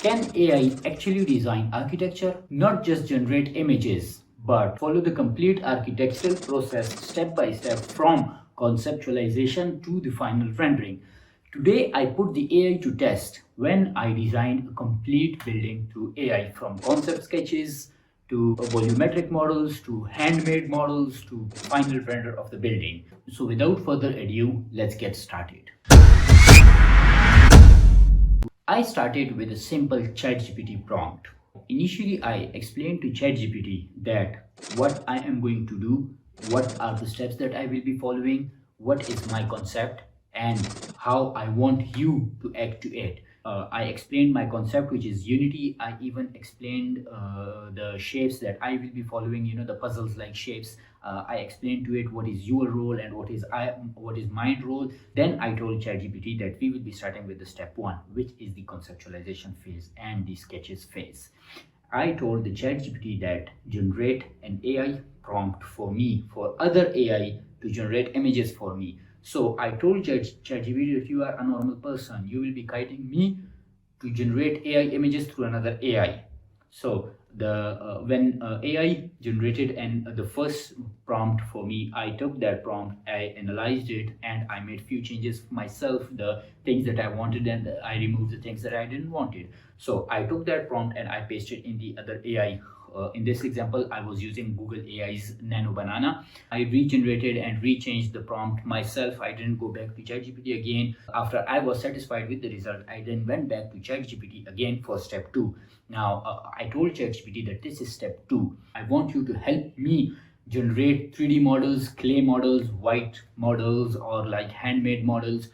Can AI actually design architecture? Not just generate images, but follow the complete architectural process step by step from conceptualization to the final rendering. Today, I put the AI to test when I designed a complete building through AI, from concept sketches to volumetric models to handmade models to final render of the building. So, without further ado, let's get started. I started with a simple ChatGPT prompt. Initially, I explained to ChatGPT that what I am going to do, what are the steps that I will be following, what is my concept, and how I want you to act to it. I explained my concept, which is unity. I even explained the shapes that I will be following, the puzzles like shapes. I explained to it what is your role and what is my role. Then I told ChatGPT that we will be starting with the step one, which is the conceptualization phase and the sketches phase. I told the ChatGPT that generate an AI prompt for me, for other AI to generate images for me. So I told ChatGPT that you are a normal person, you will be guiding me to generate AI images through another AI. So the when AI generated and the first prompt for me, I took that prompt, I analyzed it, and I made few changes myself, the things that I wanted, and I removed the things that I didn't want it. So I took that prompt and I pasted in the other AI. In this example, I was using Google AI's Nano Banana. I regenerated and rechanged the prompt myself. I didn't go back to ChatGPT again. After I was satisfied with the result, I then went back to ChatGPT again for step two. Now, I told ChatGPT that this is step two. I want you to help me generate 3D models, clay models, white models, or like handmade models,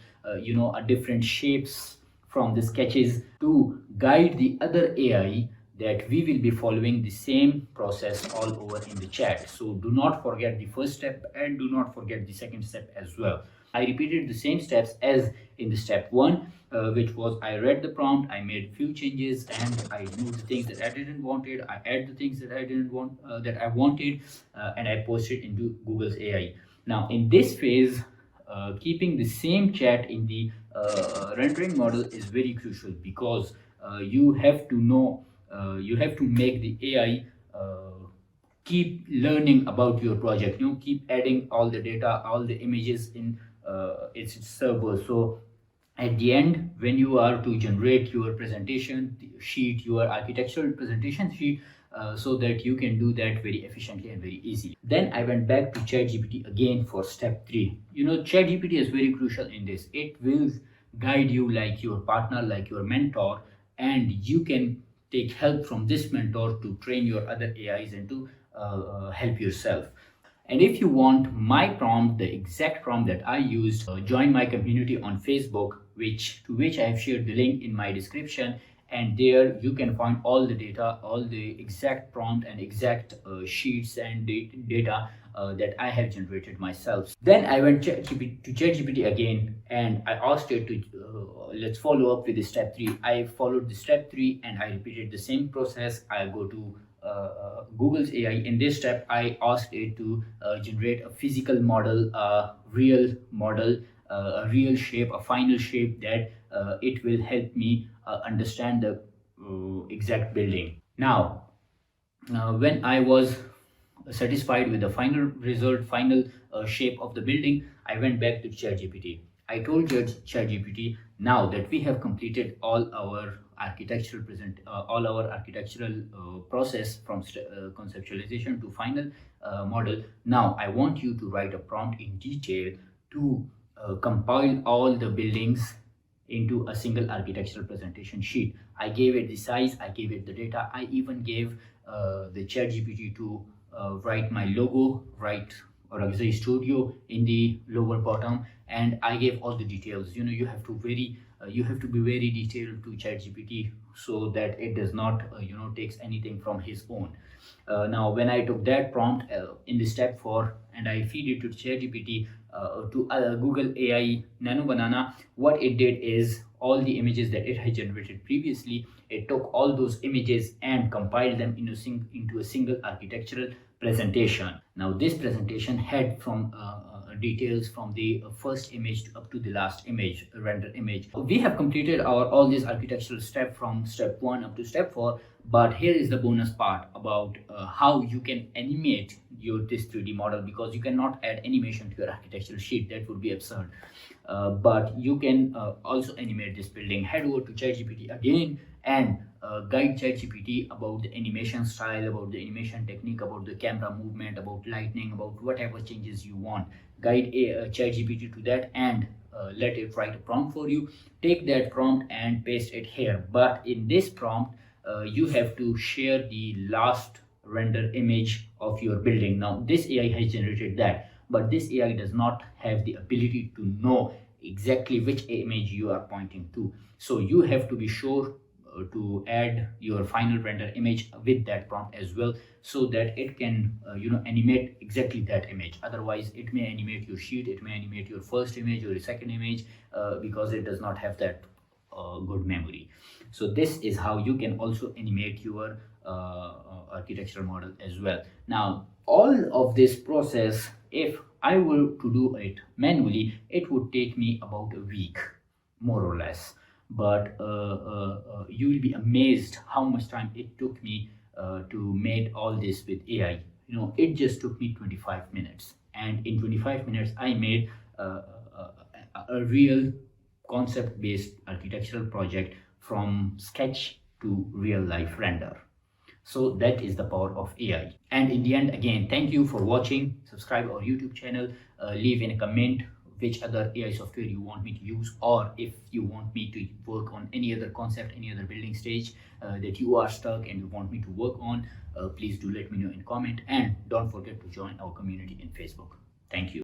different shapes from the sketches to guide the other AI that we will be following the same process all over in the chat. So do not forget the first step and do not forget the second step as well. I repeated the same steps as in the step one, which was I read the prompt, I made few changes, and I removed the things that I didn't wanted. I add the things that I didn't want, that I wanted, and I posted into Google's AI. Now in this phase, keeping the same chat in the rendering model is very crucial, because you have to know, you have to make the AI keep learning about your project, keep adding all the data, all the images in its server. So at the end, when you are to generate your presentation sheet, your architectural presentation sheet, so that you can do that very efficiently and very easily. Then I went back to ChatGPT again for step three. ChatGPT is very crucial in this. It will guide you like your partner, like your mentor, and you can take help from this mentor to train your other AIs and to help yourself. And if you want my prompt, the exact prompt that I used, join my community on Facebook, which I have shared the link in my description. And there you can find all the data, all the exact prompt and exact sheets and data that I have generated myself. Then I went to ChatGPT again and I asked it to let's follow up with the step three. I followed the step three and I repeated the same process. I go to Google's AI. In this step, I asked it to generate a physical model, a real model, a real shape, a final shape that it will help me understand the exact building. Now, when I was satisfied with the final result, final shape of the building, I went back to ChatGPT. I told ChatGPT, now that we have completed all our architectural process from conceptualization to final model. Now I want you to write a prompt in detail to compile all the buildings into a single architectural presentation sheet. I gave it the size, I gave it the data, I even gave the ChatGPT to write my logo, write Orakzai Studio in the lower bottom, and I gave all the details. You have to be very detailed to ChatGPT so that it does not takes anything from his own. Now when I took that prompt in the step 4 and I feed it to ChatGPT, to Google AI Nano Banana, what it did is all the images that it had generated previously, it took all those images and compiled them into a single architectural presentation. Now this presentation had from details from the first image up to the last image, render image. We have completed our all these architectural step from step 1 up to step 4, but here is the bonus part about how you can animate your this 3D model, because you cannot add animation to your architectural sheet. That would be absurd. But you can also animate this building. Head over to ChatGPT again and guide ChatGPT about the animation style, about the animation technique, about the camera movement, about lighting, about whatever changes you want. Guide ChatGPT to that and let it write a prompt for you. Take that prompt and paste it here. But in this prompt, you have to share the last render image of your building. Now, this AI has generated that, but this AI does not have the ability to know exactly which image you are pointing to. So you have to be sure to add your final render image with that prompt as well, so that it can animate exactly that image. Otherwise, it may animate your sheet, it may animate your first image or your second image, because it does not have that good memory. So this is how you can also animate your architectural model as well. Now, all of this process, if I were to do it manually, it would take me about a week, more or less. But you will be amazed how much time it took me to make all this with AI. It just took me 25 minutes, and in 25 minutes, I made a real concept-based architectural project from sketch to real life render. So that is the power of AI. And in the end, again, thank you for watching. Subscribe our YouTube channel. Leave in a comment which other AI software you want me to use, or if you want me to work on any other concept, any other building stage that you are stuck and you want me to work on. Please do let me know in comment, and don't forget to join our community in Facebook. Thank you.